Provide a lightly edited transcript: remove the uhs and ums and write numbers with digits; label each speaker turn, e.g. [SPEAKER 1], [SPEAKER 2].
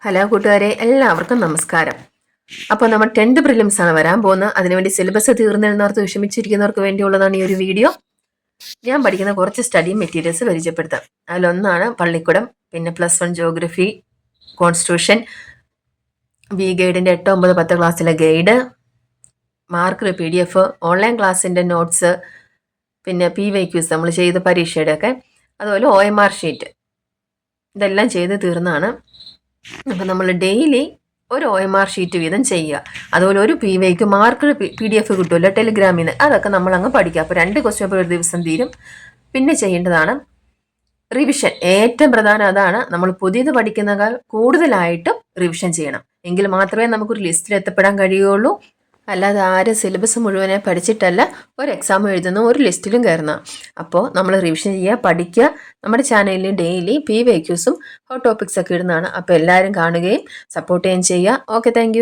[SPEAKER 1] Hello കൂട്ടുകാരെ, എല്ലാവർക്കും നമസ്കാരം. അപ്പോൾ നമ്മൾ 10th പ്രിലിംസ് ആണ് വരാൻ പോകുന്നത്. അതിനുവേണ്ടി സിലബസ് തീർന്നെന്നോർത്ത് വിഷമിച്ചിരിക്കുന്നവർക്ക് വേണ്ടിയുള്ളതാണ് ഈ ഒരു വീഡിയോ. ഞാൻ പഠിക്കുന്ന കുറച്ച് സ്റ്റഡി മെറ്റീരിയൽസ് പരിചയപ്പെടുത്താം. അതിലൊന്നാണ് പള്ളിക്കുടം, പിന്നെ +1 ജോഗ്രഫി, കോൺസ്റ്റിറ്റ്യൂഷൻ, വി ഗൈഡിൻ്റെ 8, 9, 10 ക്ലാസ്സിലെ ഗൈഡ്, മാർക്ക് PDF, ഓൺലൈൻ ക്ലാസ്സിൻ്റെ നോട്ട്സ്, പിന്നെ PYQs നമ്മൾ ചെയ്ത പരീക്ഷയുടെ ഒക്കെ, അതുപോലെ OMR ഷീറ്റ്, ഇതെല്ലാം ചെയ്ത് തീർന്നാണ്. അപ്പം നമ്മൾ ഡെയിലി ഒരു OMR ഷീറ്റ് വീതം ചെയ്യുക. അതുപോലെ ഒരു PYQ മാർക്ക് PDF കിട്ടുമല്ലോ ടെലിഗ്രാമിൽ നിന്ന്, അതൊക്കെ നമ്മളങ്ങ് പഠിക്കുക. അപ്പോൾ 2 ക്വസ്റ്റ്യൻ പേപ്പർ ഒരു ദിവസം തീരും. പിന്നെ ചെയ്യേണ്ടതാണ് റിവിഷൻ. ഏറ്റവും പ്രധാനം അതാണ്. നമ്മൾ പുതിയത് പഠിക്കുന്നതിനേക്കാൾ കൂടുതലായിട്ടും റിവിഷൻ ചെയ്യണം. എങ്കിൽ മാത്രമേ നമുക്കൊരു ലിസ്റ്റിൽ എത്തപ്പെടാൻ കഴിയുള്ളൂ. അല്ലാതെ ആരും സിലബസ് മുഴുവനെ പഠിച്ചിട്ടല്ല ഒരു എക്സാം എഴുതുന്ന ഒരു ലിസ്റ്റിലും കയറുന്ന. അപ്പോൾ നമ്മൾ റിവിഷൻ ചെയ്യുക, പഠിക്കുക. നമ്മുടെ ചാനലിൽ ഡെയിലി PYQസും ഹോട്ട് ടോപ്പിക്സ് ഒക്കെ ഇടുന്നതാണ്. അപ്പോൾ എല്ലാവരും കാണുകയും സപ്പോർട്ട് ചെയ്യുകയും ചെയ്യുക. Okay, thank